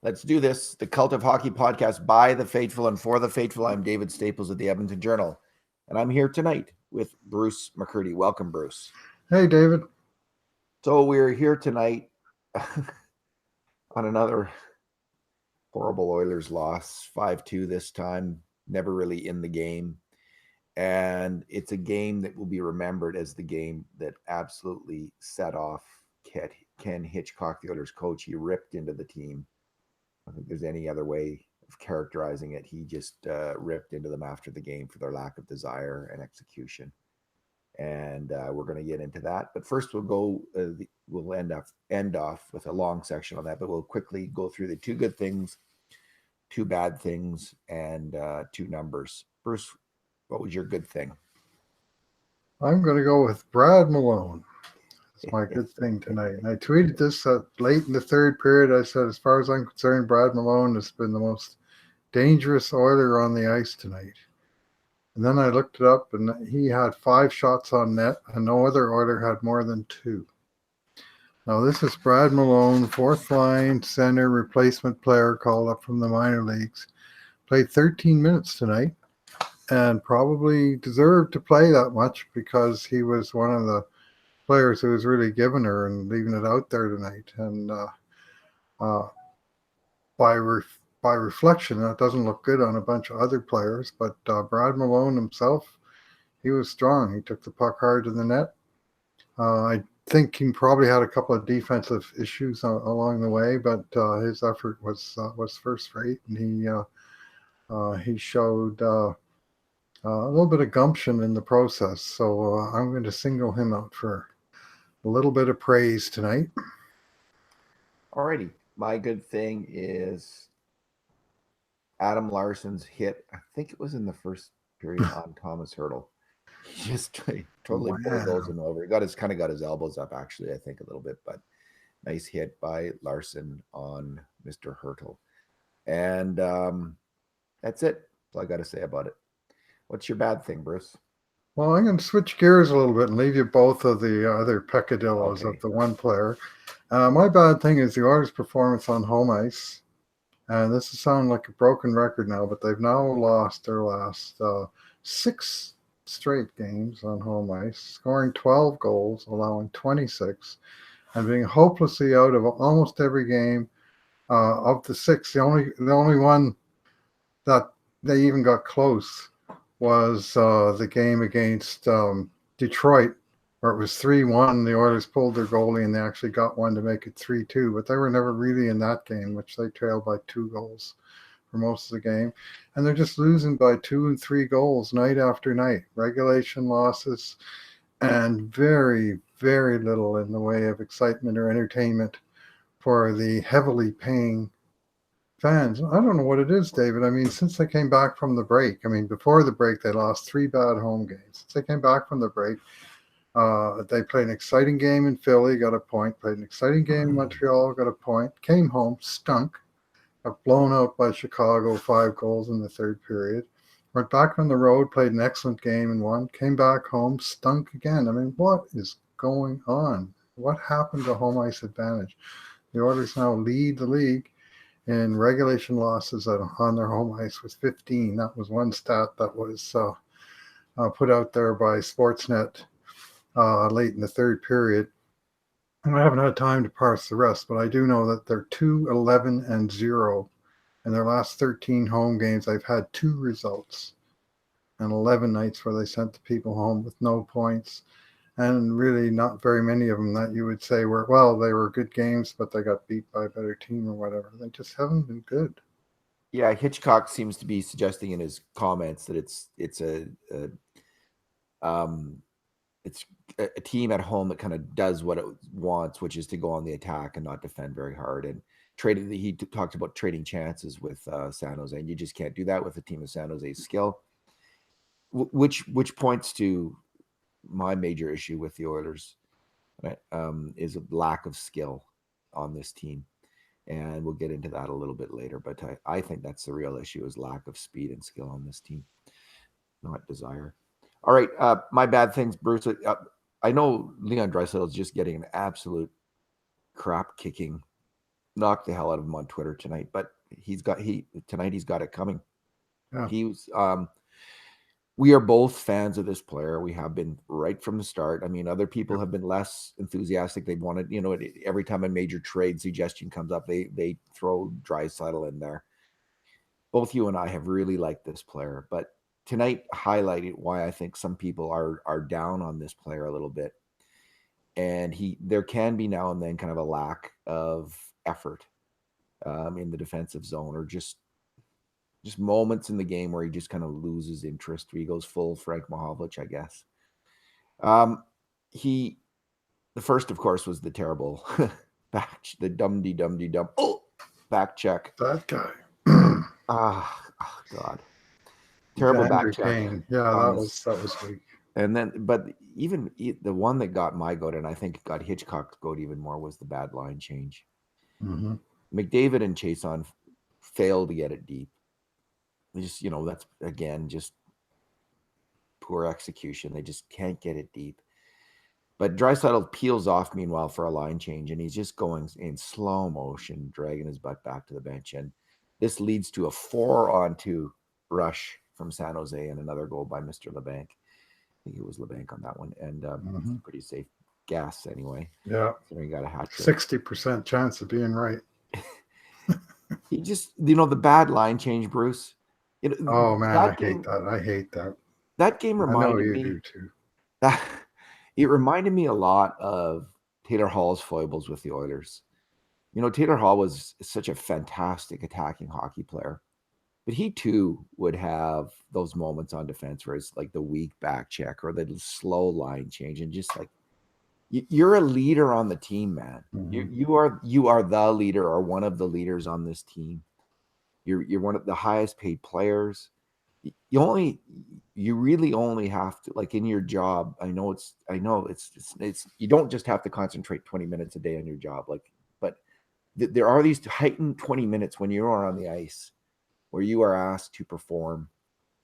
Let's do this. The Cult of Hockey podcast by the faithful and for the faithful. I'm David Staples of the Edmonton Journal, and I'm here tonight with Bruce McCurdy. Welcome, Bruce. Hey, David. So we're here tonight on another horrible Oilers loss, 5-2 this time, never really in the game. And it's a game that will be remembered as the game that absolutely set off Ken Hitchcock, the Oilers coach. He ripped into the team. I don't think there's any other way of characterizing it. He just ripped into them after the game for their lack of desire and execution. And we're going to get into that. But first, we'll end off with a long section on that. But we'll quickly go through the two good things, two bad things, and two numbers. Bruce, what was your good thing? I'm going to go with Brad Malone. That's my good thing tonight. And I tweeted this late in the third period. I said, as far as I'm concerned, Brad Malone has been the most dangerous Oiler on the ice tonight. And then I looked it up, and he had 5 shots on net, and no other Oiler had more than 2. Now, this is Brad Malone, fourth line center replacement player called up from the minor leagues. Played 13 minutes tonight and probably deserved to play that much because he was one of the players who was really giving her and leaving it out there tonight. And by reflection, that doesn't look good on a bunch of other players. But Brad Malone himself, he was strong. He took the puck hard to the net. I think he probably had a couple of defensive issues along the way, but his effort was first rate, and he showed a little bit of gumption in the process. So I'm going to single him out for a little bit of praise tonight. Alrighty. My good thing is Adam Larson's hit. I think it was in the first period on Thomas Hertl. He just totally bulldozed him over. He got his elbows up, actually, I think a little bit, but nice hit by Larson on Mr. Hertl. And that's it. That's all I got to say about it. What's your bad thing, Bruce? Well, I'm going to switch gears a little bit and leave you both of the other peccadillos of the one player. My bad thing is the Oilers' performance on home ice. And this will sound like a broken record now, but they've now lost their last 6 straight games on home ice, scoring 12 goals, allowing 26, and being hopelessly out of almost every game. Of the 6, the only one that they even got close was the game against Detroit, where it was 3-1. The Oilers pulled their goalie, and they actually got one to make it 3-2. But they were never really in that game, which they trailed by 2 goals for most of the game. And they're just losing by 2 and 3 goals night after night. Regulation losses and very, very little in the way of excitement or entertainment for the heavily paying fans. I don't know what it is, David. I mean, since they came back from the break, before the break, they lost 3 bad home games. Since they came back from the break, they played an exciting game in Philly, got a point. Played an exciting game in Montreal, got a point. Came home, stunk. Got blown out by Chicago, 5 goals in the third period. Went back on the road, played an excellent game and won. Came back home, stunk again. What is going on? What happened to home ice advantage? The Oilers now lead the league in regulation losses on their home ice with 15. That was one stat that was put out there by Sportsnet late in the third period. And I haven't had time to parse the rest, but I do know that they're 2-11-0. In their last 13 home games, they've had 2 results and 11 nights where they sent the people home with no points. And really not very many of them that you would say they were good games, but they got beat by a better team or whatever. They just haven't been good. Yeah, Hitchcock seems to be suggesting in his comments that it's a team at home that kind of does what it wants, which is to go on the attack and not defend very hard. And he talked about trading chances with San Jose, and you just can't do that with a team of San Jose's skill, which points to my major issue with the Oilers, is a lack of skill on this team. And we'll get into that a little bit later. But I think that's the real issue, is lack of speed and skill on this team, not desire. All right, my bad things, Bruce. I know Leon Draisaitl is just getting an absolute crap kicking knocked the hell out of him on Twitter tonight. But he's got it coming. Yeah. He was. We are both fans of this player. We have been right from the start. I mean, other people have been less enthusiastic. They wanted, every time a major trade suggestion comes up, they throw Draisaitl in there. Both you and I have really liked this player, but tonight highlighted why I think some people are down on this player a little bit. And there can be now and then kind of a lack of effort in the defensive zone, or just moments in the game where he just kind of loses interest. He goes full Frank Mahovlich, I guess. The first, of course, was the terrible the dum back check. That guy. Oh God. Terrible back check. Yeah, that was weak. And then, but even the one that got my goat, and I think got Hitchcock's goat even more, was the bad line change. Mm-hmm. McDavid and Chason failed to get it deep. They just, that's again just poor execution. They just can't get it deep. But Draisaitl peels off meanwhile for a line change, and he's just going in slow motion, dragging his butt back to the bench. And this leads to a 4-on-2 rush from San Jose and another goal by Mr. LeBanc. I think it was LeBanc on that one, and pretty safe gas anyway. Yeah, so he got a hat trick. 60% chance of being right. He just, the bad line change, Bruce. Oh man, I hate that. I hate that. That game reminded me. I know you do too. It reminded me a lot of Taylor Hall's foibles with the Oilers. Taylor Hall was such a fantastic attacking hockey player, but he too would have those moments on defense where it's like the weak back check or the slow line change, and just like you're a leader on the team, man. Mm-hmm. You are the leader, or one of the leaders on this team. You're one of the highest paid players. You really only have to, like in your job. I know it's you don't just have to concentrate 20 minutes a day on your job, but there are these heightened 20 minutes when you are on the ice where you are asked to perform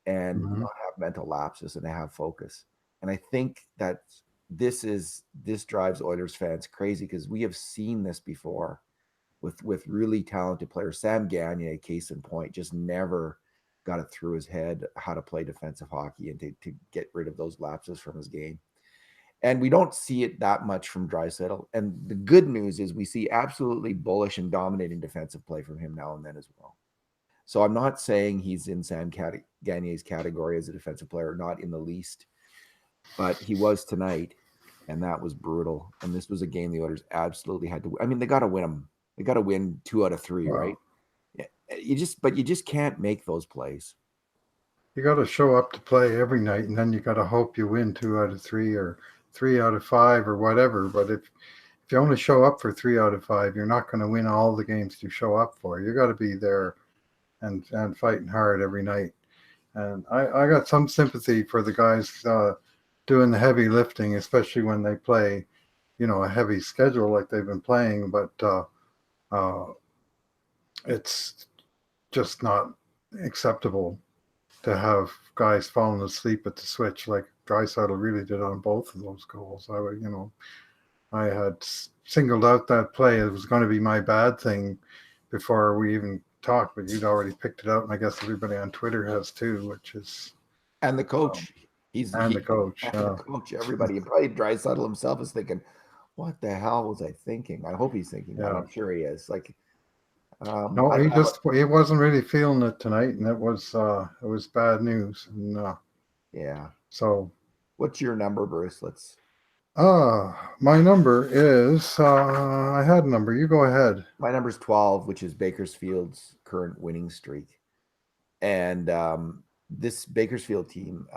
and not have mental lapses and to have focus. And I think that this drives Oilers fans crazy, because we have seen this before with really talented players. Sam Gagner, case in point, just never got it through his head how to play defensive hockey and to get rid of those lapses from his game. And we don't see it that much from Draisaitl. And the good news is we see absolutely bullish and dominating defensive play from him now and then as well. So I'm not saying he's in Sam Gagner's category as a defensive player, not in the least, but he was tonight, and that was brutal. And this was a game the Oilers absolutely had to win. I mean, they got to win them. They got to win 2 out of 3, wow. Right? You just can't make those plays. You got to show up to play every night, and then you got to hope you win 2 out of 3 or 3 out of 5 or whatever. But if you only show up for 3 out of 5, you're not going to win all the games you show up for. You got to be there and fighting hard every night. And I got some sympathy for the guys doing the heavy lifting, especially when they play, a heavy schedule like they've been playing. But it's just not acceptable to have guys falling asleep at the switch like Draisaitl really did on both of those goals. I had singled out that play. It was going to be my bad thing before we even talked, but you'd already picked it out, and I guess everybody on Twitter has too, which is... And the coach. The coach. The coach. Everybody, probably Draisaitl himself is thinking, what the hell was I thinking? I hope he's thinking that. I'm sure he is. No, he wasn't really feeling it tonight, and it was bad news. And, yeah. So, what's your number, Bruce? My number is I had a number. You go ahead. My number is 12, which is Bakersfield's current winning streak, and this Bakersfield team.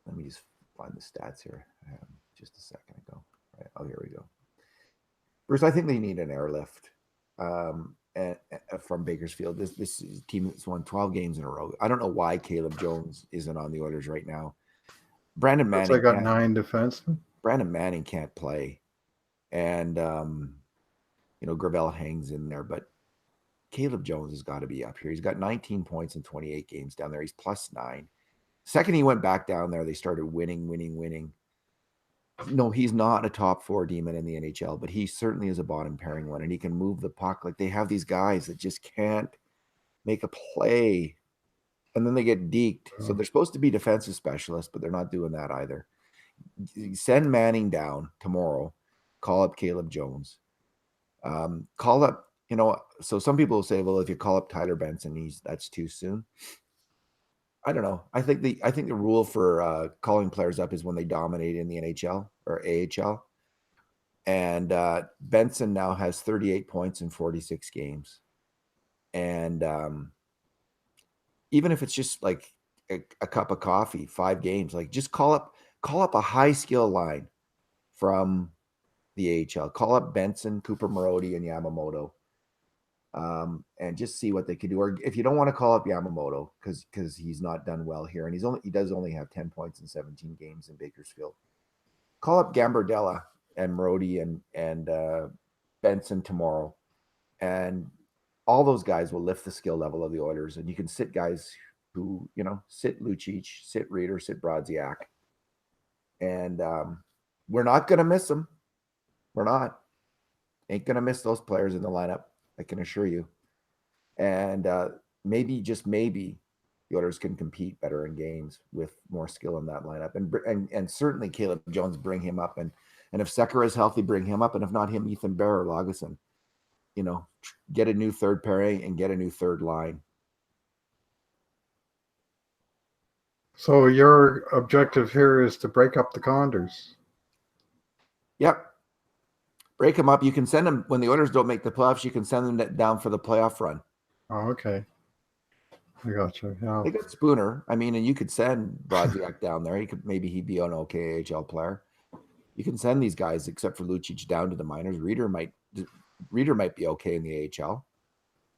Let me just find the stats here. Just a second ago. Right. Oh, here we go. Bruce, I think they need an airlift. From Bakersfield. This team has won 12 games in a row. I don't know why Caleb Jones isn't on the Oilers right now. Brandon Manning. I got 9 defensemen. Brandon Manning can't play, and Gravel hangs in there, but Caleb Jones has got to be up here. He's got 19 points in 28 games down there. He's +9. Second he went back down there, they started winning. No, he's not a top 4 demon in the NHL, but he certainly is a bottom pairing one, and he can move the puck. Like, they have these guys that just can't make a play, and then they get deked. So they're supposed to be defensive specialists, but they're not doing that either. Send Manning down tomorrow. Call up Caleb Jones. Call up, so some people will say, well, if you call up Tyler Benson, that's too soon. I don't know. I think the rule for calling players up is when they dominate in the NHL or AHL. And Benson now has 38 points in 46 games. And even if it's just like a cup of coffee, 5 games, like just call up a high skill line from the AHL. Call up Benson, Cooper Marody, and Yamamoto. And just see what they could do. Or if you don't want to call up Yamamoto because he's not done well here, and he does only have 10 points in 17 games in Bakersfield, call up Gambardella and Marody and Benson tomorrow, and all those guys will lift the skill level of the Oilers. And you can sit guys who, sit Lucic, sit Reeder, sit Brodziak, and we're not going to miss them. We're not. Ain't going to miss those players in the lineup, I can assure you. And maybe, just maybe, the Oilers can compete better in games with more skill in that lineup. And certainly Caleb Jones, bring him up. And if Sekera is healthy, bring him up. And if not him, Ethan Bear or Lagesson. Get a new third pairing and get a new third line. So your objective here is to break up the Condors. Yep. Break them up. You can send them, when the Oilers don't make the playoffs, you can send them down for the playoff run. Oh, okay. I got you. Yeah. They got Spooner. I mean, and you could send Brodziak down there. Maybe he'd be an okay AHL player. You can send these guys, except for Lucic, down to the minors. Reeder might be okay in the AHL.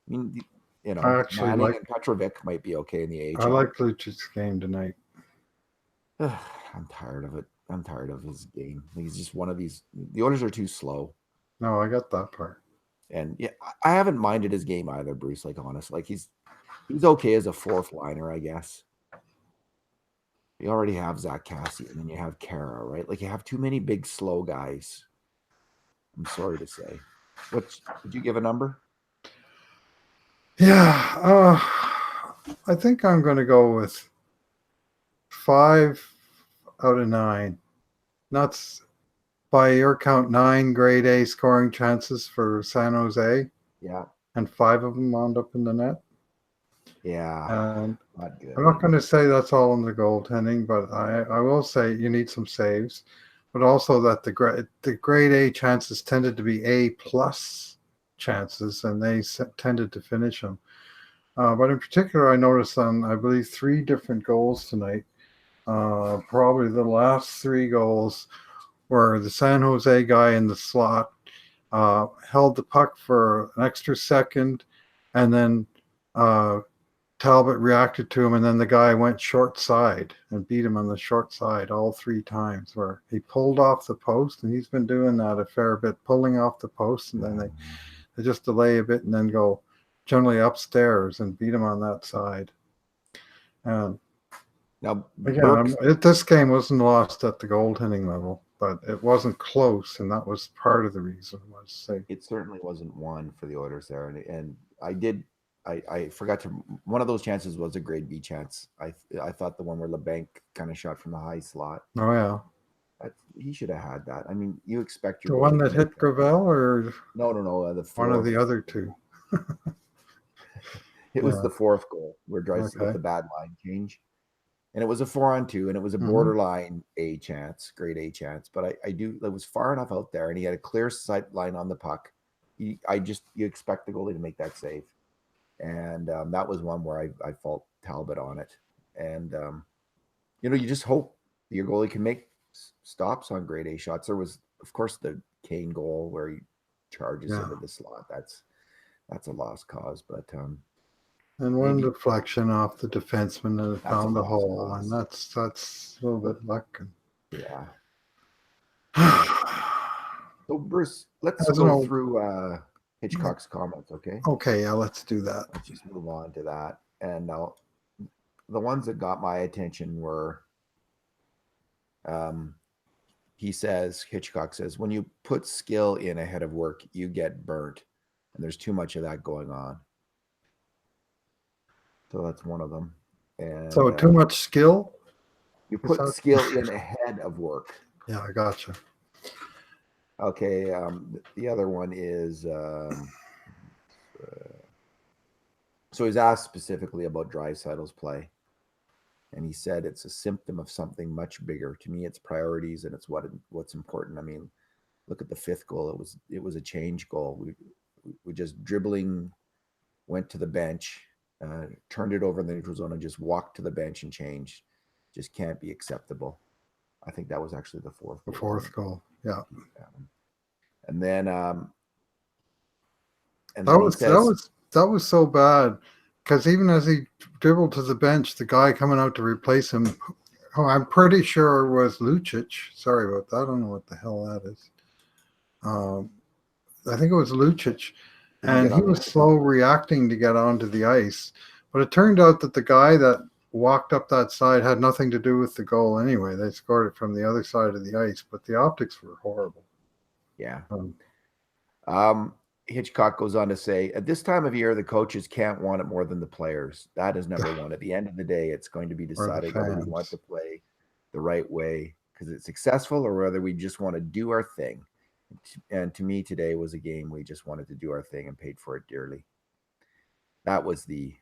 I mean, Manning and Petrovic might be okay in the AHL. I like Lucic's game tonight. I'm tired of it. I'm tired of his game. He's just one of these. The Oilers are too slow. No, I got that part. And yeah, I haven't minded his game either, Bruce. Like, honest, like he's okay as a fourth liner, I guess. You already have Zach Cassidy, and then you have Kara, right? Like, you have too many big slow guys. I'm sorry to say. Did you give a number? Yeah, I think I'm going to go with 5 out of 9. That's, by your count, 9 grade A scoring chances for San Jose. Yeah. And 5 of them wound up in the net. Yeah. Not good. I'm not going to say that's all in the goaltending, but I will say you need some saves, but also that the grade A chances tended to be A+ chances, and they tended to finish them. But in particular, I noticed on, I believe, 3 different goals tonight. Probably the last 3 goals where the San Jose guy in the slot held the puck for an extra second, and then Talbot reacted to him, and then the guy went short side and beat him on the short side all 3 times, where he pulled off the post, and he's been doing that a fair bit, pulling off the post, and then they just delay a bit and then go generally upstairs and beat him on that side. And now, again, this game wasn't lost at the goaltending level, but it wasn't close, and that was part of the reason. It certainly wasn't won for the Oilers there, and I forgot to. One of those chances was a grade B chance. I thought the one where LeBanc kind of shot from the high slot. Oh yeah, he should have had that. I mean, you expect your the one that hit Gravel, or no, one of the other 2. It was the 4th goal where Draisaitl with the bad line change, and it was a 4-on-2, and it was a borderline A chance, grade A chance. But it was far enough out there, and he had a clear sight line on the puck. You expect the goalie to make that save. And that was one where I fault Talbot on it. And, you just hope your goalie can make stops on grade A shots. There was, of course, the Kane goal where he charges into the slot. That's a lost cause. But and one deflection off the defenseman and found a hole, and that's a little bit luck. Yeah. So, Bruce, let's go through Hitchcock's comments, okay? Okay, yeah, let's do that. Let's just move on to that. And now, the ones that got my attention were Hitchcock says, when you put skill in ahead of work, you get burnt. And there's too much of that going on. So that's one of them. And So too much skill? You put skill in ahead of work. Yeah, I gotcha. Okay. The other one is so he's asked specifically about Draisaitl's play. And he said it's a symptom of something much bigger. To me, it's priorities and it's what's important. I mean, look at the fifth goal. It was a change goal. We just dribbling, went to the bench, turned it over in the neutral zone, and just walked to the bench and changed. Just can't be acceptable. I think that was actually the fourth. The fourth goal, yeah. And then, that was so bad because even as he dribbled to the bench, the guy coming out to replace him, who I'm pretty sure was Lucic. Sorry about that. I don't know what the hell that is. I think it was Lucic, and he was slow reacting to get onto the ice. But it turned out that the guy that walked up that side had nothing to do with the goal anyway. They scored it from the other side of the ice, but the optics were horrible. Yeah. Hitchcock goes on to say, at this time of year, the coaches can't want it more than the players. That is number one. At the end of the day, it's going to be decided whether we want to play the right way because it's successful or whether we just want to do our thing. And to me, today was a game we just wanted to do our thing and paid for it dearly. That was the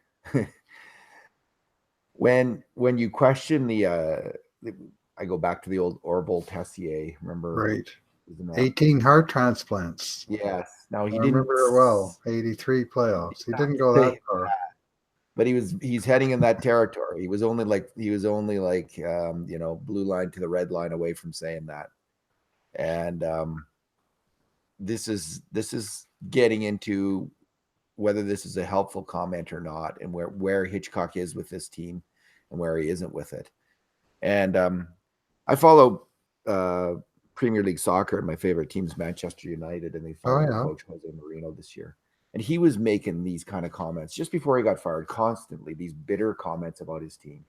when you question I go back to the old Orville Tessier. Remember? Right. 18 heart transplants. Yes. Now I remember it well. 83 playoffs. He didn't go that far. But he's heading in that territory. He was only like blue line to the red line away from saying that. And this is getting into whether this is a helpful comment or not, and where Hitchcock is with this team and where he isn't with it. And I follow Premier League soccer, and my favorite team is Manchester United, and they fired coach Jose Mourinho this year. And he was making these kind of comments just before he got fired, constantly, these bitter comments about his team,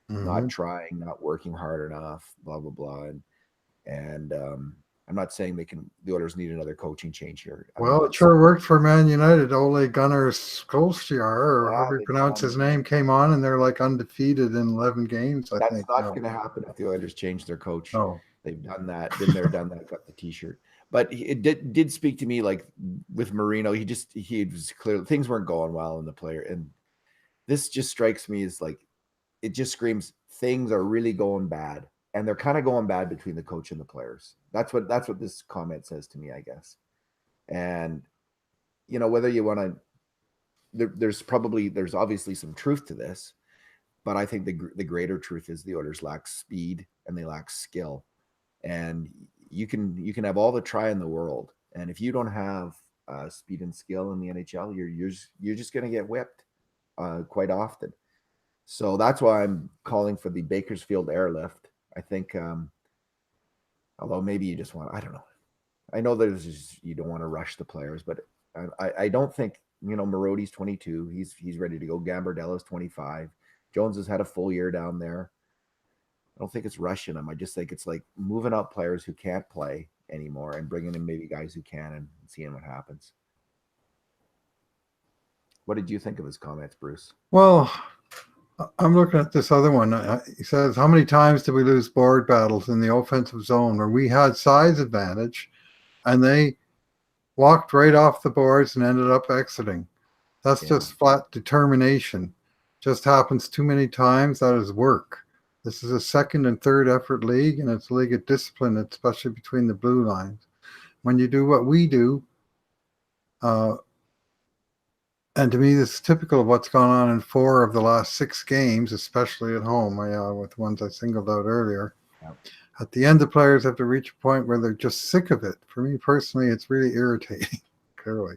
not trying, not working hard enough, blah, blah, blah. And I'm not saying the Oilers need another coaching change here. Well, it sure worked for Man United. Ole Gunnar Solskjaer, or however you pronounce his name, came on, and they're like undefeated in 11 games, I think. That's not going to happen if the Oilers change their coach. No. They've done that, been there, done that, got the T-shirt. But it did speak to me, like with Marino, he was clear things weren't going well in the player. And this just strikes me as like, it just screams things are really going bad. And they're kind of going bad between the coach and the players. That's what this comment says to me, I guess. And, whether you want to, there's obviously some truth to this, but I think the greater truth is the Oilers lack speed and they lack skill. And you can have all the try in the world, and if you don't have speed and skill in the NHL, you're just going to get whipped quite often. So that's why I'm calling for the Bakersfield airlift. I think, although maybe you just want, I don't know. I know you don't want to rush the players, but I don't think, Marodi's 22. He's ready to go. Gambardella's 25. Jones has had a full year down there. I don't think it's rushing them. I just think it's like moving out players who can't play anymore and bringing in maybe guys who can and seeing what happens. What did you think of his comments, Bruce? Well, I'm looking at this other one. He says, how many times did we lose board battles in the offensive zone where we had size advantage and they walked right off the boards and ended up exiting? That's just flat determination. Just happens too many times. That is work. This is a second and third effort league, and it's a league of discipline, especially between the blue lines. When you do what we do, and to me, this is typical of what's gone on in 4 of the last 6 games, especially at home, with the ones I singled out earlier. Yep. At the end, the players have to reach a point where they're just sick of it. For me personally, it's really irritating, clearly.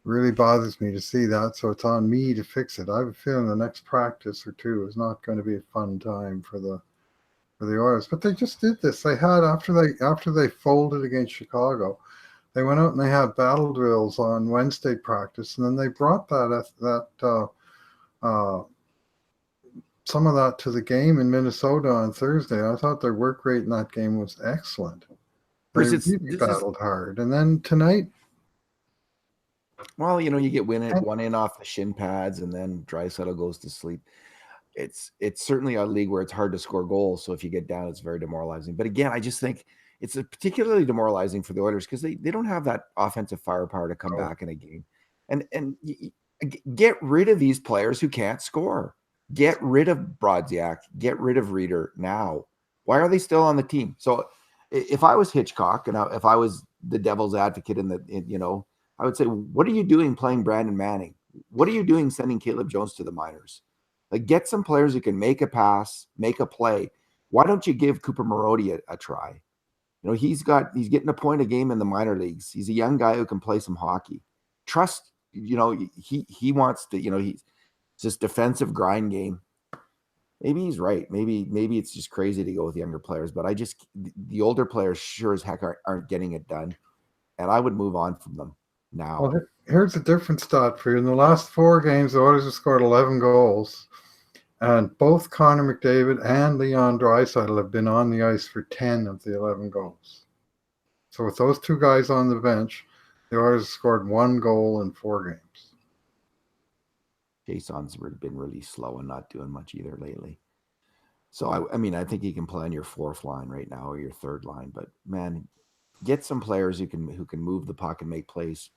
Really bothers me to see that, so it's on me to fix it. I have a feeling the next practice or 2 is not going to be a fun time for the Oilers. But they just did this. They had after they folded against Chicago, they went out and they had battle drills on Wednesday practice, and then they brought that some of that to the game in Minnesota on Thursday. I thought their work rate in that game was excellent. They Bruce, really battled hard. And then tonight, well, you get one in off the shin pads, and then Draisaitl goes to sleep. It's certainly a league where it's hard to score goals. So if you get down, it's very demoralizing. But again, I just think it's particularly demoralizing for the Oilers because they don't have that offensive firepower to come back in a game. And get rid of these players who can't score. Get rid of Brodziak. Get rid of Reeder now. Why are they still on the team? So if I was Hitchcock and if I was the devil's advocate I would say, what are you doing playing Brandon Manning? What are you doing sending Caleb Jones to the minors? Like, get some players who can make a pass, make a play. Why don't you give Cooper Marody a try? He's getting a point a game in the minor leagues. He's a young guy who can play some hockey. Trust, he wants to, he's this defensive grind game. Maybe he's right. Maybe it's just crazy to go with younger players, but the older players sure as heck aren't getting it done. And I would move on from them now. Well, here's a different stat for you. In the last 4 games, the Oilers have scored 11 goals. And both Connor McDavid and Leon Draisaitl have been on the ice for 10 of the 11 goals. So with those 2 guys on the bench, the Oilers scored 1 goal in 4 games. Jason's been really slow and not doing much either lately. So, I think he can play on your 4th line right now or your 3rd line. But, man, get some players who can move the puck and make plays.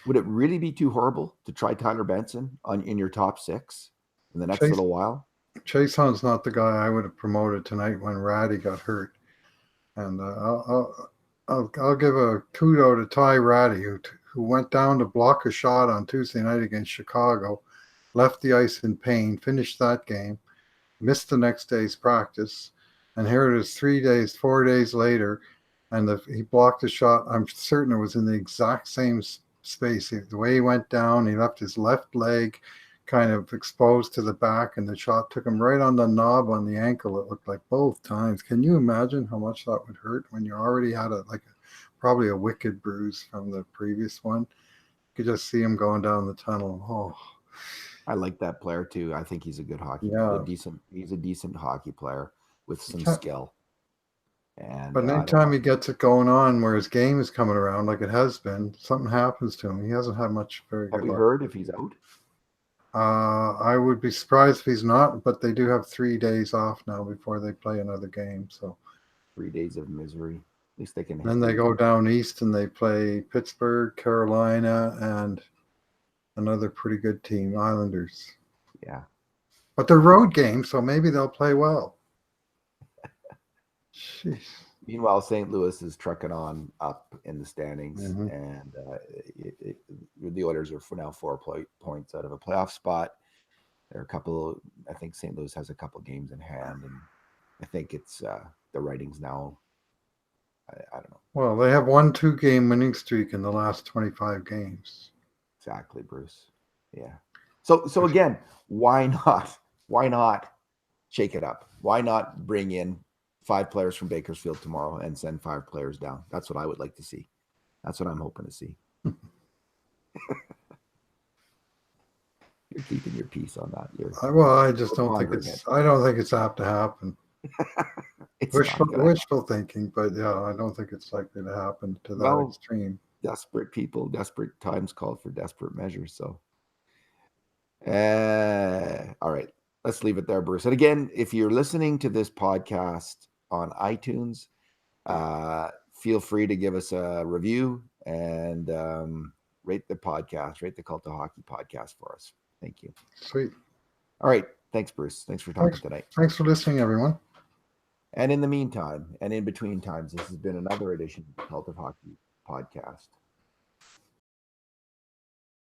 Would it really be too horrible to try Tyler Benson in your top 6 in the next little while? Jason's not the guy I would have promoted tonight when Ratty got hurt. And I'll give a kudo to Ty Ratty, who went down to block a shot on Tuesday night against Chicago, left the ice in pain, finished that game, missed the next day's practice, and here it is 4 days later, and he blocked a shot. I'm certain it was in the exact same space. The way he went down, he left his left leg kind of exposed to the back, and the shot took him right on the knob on the ankle. It looked like both times. Can you imagine how much that would hurt when you already had probably a wicked bruise from the previous one? You could just see him going down the tunnel. Oh, I like that player too. I think he's a good hockey. Yeah. He's a decent hockey player with some skill. But anytime he gets it going on where his game is coming around like it has been, something happens to him. He hasn't had much very good luck. Have you heard if he's out? I would be surprised if he's not, but they do have 3 days off now before they play another game. So 3 days of misery. At least they can. Then they go down east and they play Pittsburgh, Carolina, and another pretty good team, Islanders. Yeah. But they're road games, so maybe they'll play well. Jeez. Meanwhile, St. Louis is trucking on up in the standings, Mm-hmm. and the Oilers are now 4 points out of a playoff spot. There are a couple. I think St. Louis has a couple games in hand, and I think it's the writings now. I don't know. Well, they have 1 2-game winning streak in the last 25 games. Exactly, Bruce. Yeah. So again, why not? Why not shake it up? Why not bring in 5 players from Bakersfield tomorrow and send 5 players down? That's what I would like to see. That's what I'm hoping to see. You're keeping your peace on that. I just don't think it's. I don't think it's apt to happen. Wishful thinking, but yeah, I don't think it's likely to happen to that extreme. Desperate people, desperate times call for desperate measures. So, all right, let's leave it there, Bruce. And again, if you're listening to this podcast on iTunes, feel free to give us a review and rate the podcast, rate the Cult of Hockey podcast for us. Thank you. Sweet. All right. Thanks, Bruce. Thanks for talking tonight. Thanks for listening, everyone. And in the meantime, and in between times, this has been another edition of the Cult of Hockey podcast.